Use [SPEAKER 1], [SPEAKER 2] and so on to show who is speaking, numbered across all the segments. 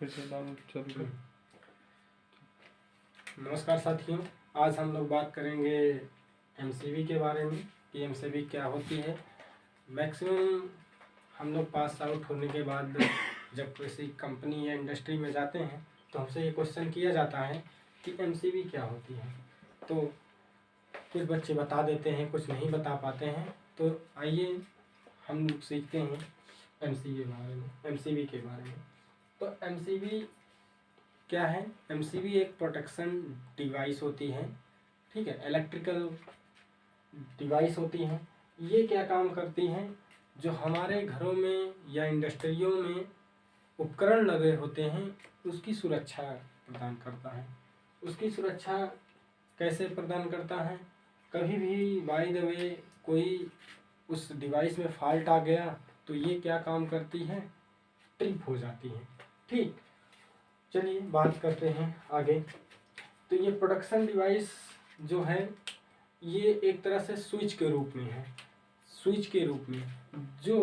[SPEAKER 1] फिर से डालो चल।
[SPEAKER 2] नमस्कार साथियों, आज हम लोग बात करेंगे एमसीवी के बारे में कि एमसीवी क्या होती है। मैक्सिमम हम लोग पास आउट होने के बाद जब किसी कंपनी या इंडस्ट्री में जाते हैं तो हमसे ये क्वेश्चन किया जाता है कि एमसीवी क्या होती है। तो कुछ बच्चे बता देते हैं, कुछ नहीं बता पाते हैं। तो आइए हम लोग सीखते हैं एमसीवी के बारे में। तो एमसीवी क्या है? एमसीवी एक प्रोटेक्शन डिवाइस होती है, ठीक है, इलेक्ट्रिकल डिवाइस होती हैं। ये क्या काम करती हैं? जो हमारे घरों में या इंडस्ट्रियों में उपकरण लगे होते हैं उसकी सुरक्षा प्रदान करता है। उसकी सुरक्षा कैसे प्रदान करता है? कभी भी बाय द वे कोई उस डिवाइस में फॉल्ट आ गया तो ये क्या काम करती है? ट्रिप हो जाती है। ठीक, चलिए बात करते हैं आगे। तो ये प्रोडक्शन डिवाइस जो है ये एक तरह से स्विच के रूप में है, स्विच के रूप में जो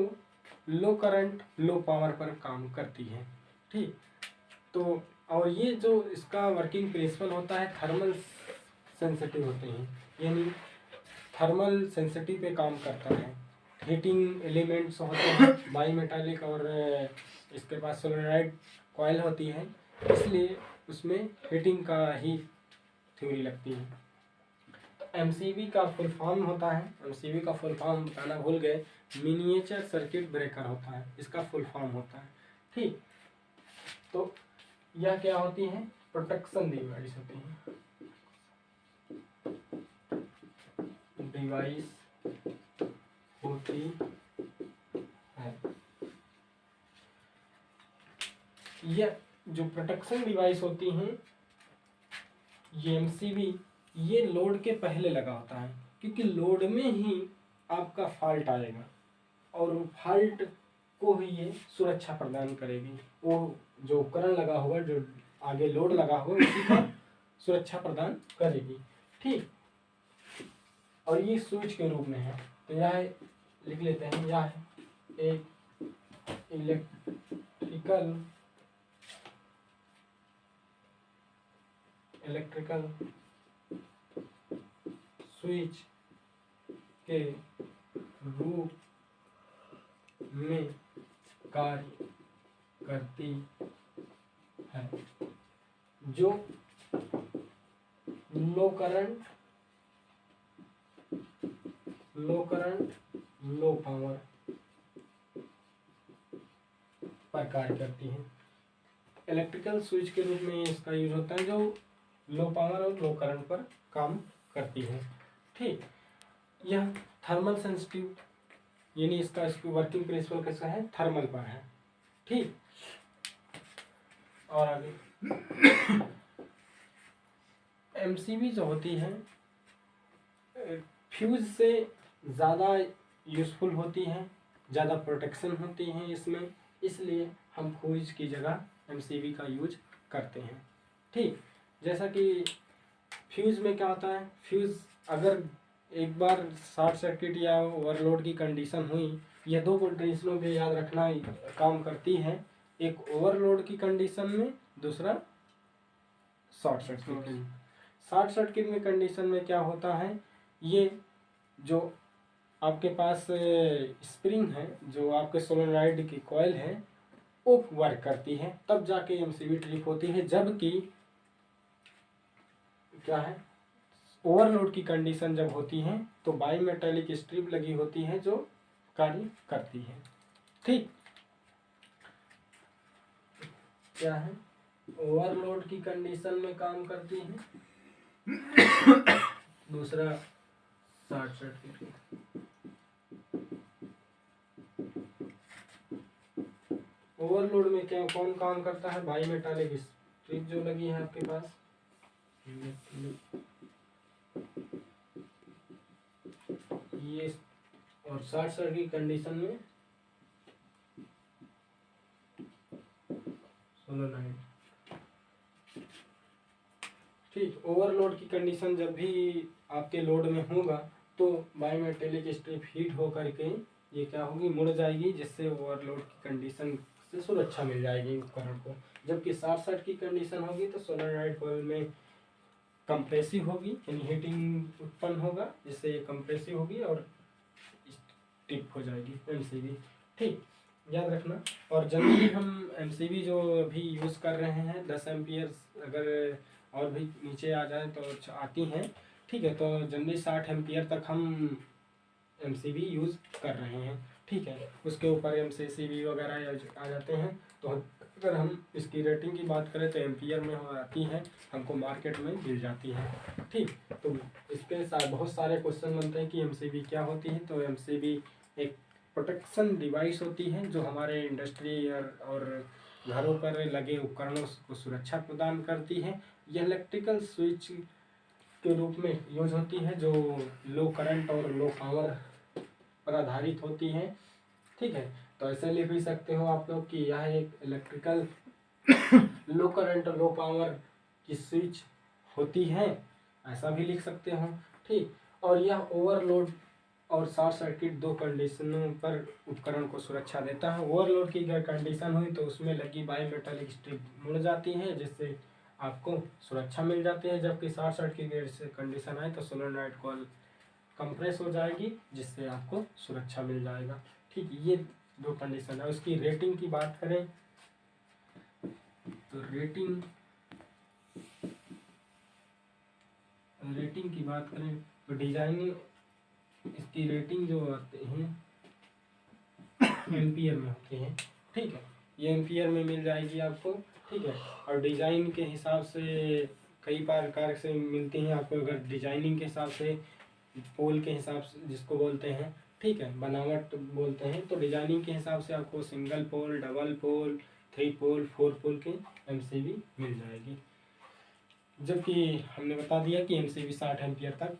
[SPEAKER 2] लो करंट लो पावर पर काम करती है। ठीक, तो और ये जो इसका वर्किंग प्रिंसिपल होता है थर्मल सेंसिटिव होते हैं, यानी थर्मल सेंसिटिव पे काम करता है। हीटिंग एलिमेंट्स होते हैं बाई मेटालिक और इसके पास सोलेनॉइड कॉइल होती है, इसलिए उसमें हीटिंग का ही थ्योरी लगती है। तो एमसीवी का फुल फॉर्म होता है, एमसीवी का फुल फॉर्म बताना भूल गए, मिनिएचर सर्किट ब्रेकर होता है, इसका फुल फॉर्म होता है। ठीक, तो यह क्या होती है? प्रोटेक्शन डिवाइस होती है, डिवाइस होती है। यह जो प्रोटेक्शन डिवाइस होती हैं ये एमसीवी, ये लोड के पहले लगा होता है, क्योंकि लोड में ही आपका फॉल्ट आएगा और फॉल्ट को ही ये सुरक्षा प्रदान करेगी। वो जो उपकरण लगा होगा, जो आगे लोड लगा होगा, उसी का सुरक्षा प्रदान करेगी। ठीक, और ये स्विच के रूप में है। तो यह लिख लेते हैं, यह है एक इलेक्ट्रिकल स्विच के रूप में कार्य करती है, जो लो करंट लो पावर पर कार्य करती है। इलेक्ट्रिकल स्विच के रूप में इसका यूज होता है जो लो पावर और लो करंट पर काम करती है। ठीक, यह थर्मल सेंसिटिव, यानी इसका वर्किंग प्रिंसिपल कैसा है? थर्मल पर है। ठीक, और आगे एमसीवी जो होती है फ्यूज से ज़्यादा यूजफुल होती हैं, ज़्यादा प्रोटेक्शन होती हैं इसमें, इसलिए हम फ्यूज की जगह एमसीवी का यूज करते हैं। ठीक, जैसा कि फ्यूज में क्या होता है? फ्यूज अगर एक बार शॉर्ट सर्किट या ओवरलोड की कंडीशन हुई, यह दो कंडीशनों पे याद रखना काम करती है, एक ओवरलोड की कंडीशन में, दूसरा शॉर्ट सर्किट में। शॉर्ट सर्किट में कंडीशन में क्या होता है? ये जो आपके पास स्प्रिंग है, जो आपके सोलेनॉइड की कॉइल है, वो वर्क करती है, तब जाके एमसीवी ट्रिप होती है। जबकि क्या है, ओवरलोड की कंडीशन जब होती है तो बाई मेटालिक स्ट्रिप लगी होती है जो कार्य करती है। ठीक, क्या है, ओवरलोड की कंडीशन में काम करती है, दूसरा शॉर्ट सर्किट। ओवरलोड में क्या कौन काम करता है? बाई मेटालिक स्ट्रिप जो लगी है आपके पास, ये, और शॉर्ट सर्किट कंडीशन में सोलेनॉइड। ठीक, ओवरलोड की कंडीशन जब भी आपके लोड में होगा तो बाई मेटालिक स्ट्रिप हीट हो करके ये क्या होगी? मुड़ जाएगी, जिससे ओवरलोड की कंडीशन से सुरक्षा मिल जाएगी उपकरण को। जबकि शॉर्ट सर्किट की कंडीशन होगी तो सोलेनॉइड कॉइल में कंप्रेसिव होगी, यानी हीटिंग उत्पन्न होगा, जिससे ये कंप्रेसिव होगी और टिप हो जाएगी एमसीबी। ठीक, याद रखना। और जनरली हम एमसीबी जो अभी यूज़ कर रहे हैं 10 एम्पियर, अगर और भी नीचे आ जाए तो आती हैं, ठीक है, तो जनरली 60 एम्पियर तक हम एमसीबी यूज़ कर रहे हैं। ठीक है, उसके ऊपर एमसीबी वगैरह आ जाते हैं। तो अगर हम इसकी रेटिंग की बात करें तो एम्पियर में आती है, हमको मार्केट में मिल जाती है। ठीक, तो इसके साथ बहुत सारे क्वेश्चन बनते हैं कि एमसीबी क्या होती है। तो एमसीबी एक प्रोटेक्शन डिवाइस होती है जो हमारे इंडस्ट्री और घरों पर लगे उपकरणों को सुरक्षा प्रदान करती है। यह इलेक्ट्रिकल स्विच के रूप में यूज होती है जो लो करंट और लो पावर पर आधारित होती है। ठीक है, तो ऐसे लिख भी सकते हो आप लोग कि यह एक इलेक्ट्रिकल लो करंट और लो पावर की स्विच होती है, ऐसा भी लिख सकते हो। ठीक, और यह ओवरलोड और शॉर्ट सर्किट दो कंडीशनों पर उपकरण को सुरक्षा देता है। ओवरलोड की अगर कंडीशन हुई तो उसमें लगी बायोमेटालिक स्ट्रिप मुड़ जाती है, जिससे आपको सुरक्षा मिल जाती है। जबकि शॉर्ट सर्किट की कंडीशन आए तो सोलेनॉइड कॉइल कंप्रेस हो जाएगी, जिससे आपको सुरक्षा मिल जाएगा। ठीक, ये दो कंडीशन है। उसकी रेटिंग की बात करें तो रेटिंग की बात करें तो डिजाइनिंग, इसकी रेटिंग जो आते हैं एम्पियर में होते हैं। ठीक है, ये एम्पियर में मिल जाएगी आपको। ठीक है, और डिज़ाइन के हिसाब से कई प्रकार से मिलती हैं आपको। अगर डिजाइनिंग के हिसाब से, पोल के हिसाब से जिसको बोलते हैं, ठीक है, बनावट बोलते हैं, तो डिजाइनिंग के हिसाब से आपको सिंगल पोल, डबल पोल, 3 पोल, 4 पोल के एमसीबी मिल जाएगी। जबकि हमने बता दिया कि एमसीबी 60 एम्पियर तक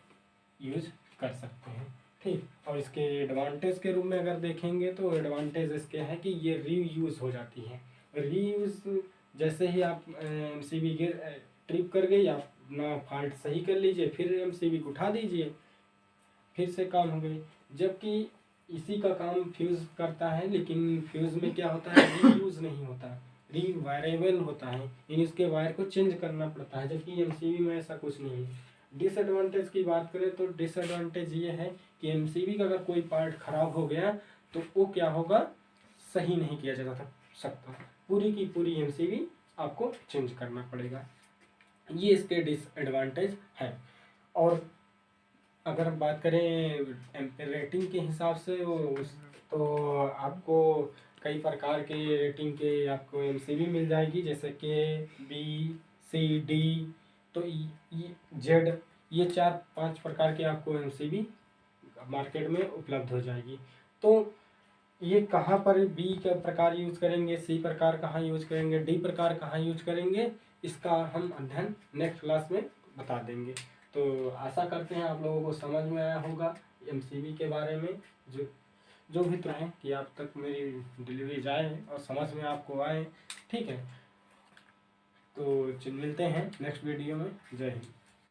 [SPEAKER 2] यूज कर सकते हैं। ठीक, और इसके एडवांटेज के रूप में अगर देखेंगे तो एडवांटेज इसके है कि ये रीयूज हो जाती है। रीयूज, जैसे ही आप एमसीबी ट्रिप कर गई, आप ना फॉल्ट सही कर लीजिए, फिर एमसीबी को उठा दीजिए, फिर से काम हो गई। जबकि इसी का काम फ्यूज़ करता है, लेकिन फ्यूज़ में क्या होता है, रीयूज नहीं होता, रीवायरेबल होता है, यानी इसके वायर को चेंज करना पड़ता है। जबकि एमसीबी में ऐसा कुछ नहीं है। डिसएडवांटेज की बात करें तो डिसएडवांटेज ये है कि एमसीबी का अगर कोई पार्ट खराब हो गया तो वो क्या होगा, सही नहीं किया जा सकता, पूरी की पूरी एमसीबी आपको चेंज करना पड़ेगा। ये इसके डिसएडवांटेज है। और अगर हम बात करें एम्पेयर रेटिंग के हिसाब से तो आपको कई प्रकार के रेटिंग के आपको एमसीबी मिल जाएगी, जैसे के, बी, सी, डी, तो ये जेड, ये 4-5 प्रकार के आपको एमसीबी मार्केट में उपलब्ध हो जाएगी। तो ये कहाँ पर बी का प्रकार यूज करेंगे, सी प्रकार कहाँ यूज करेंगे, डी प्रकार कहाँ यूज करेंगे, इसका हम अध्ययन नेक्स्ट क्लास में बता देंगे। तो आशा करते हैं आप लोगों को समझ में आया होगा एमसीबी के बारे में। जो भी चाहें कि आप तक मेरी डिलीवरी जाए और समझ में आपको आए। ठीक है, तो मिलते हैं नेक्स्ट वीडियो में। जय हिंद।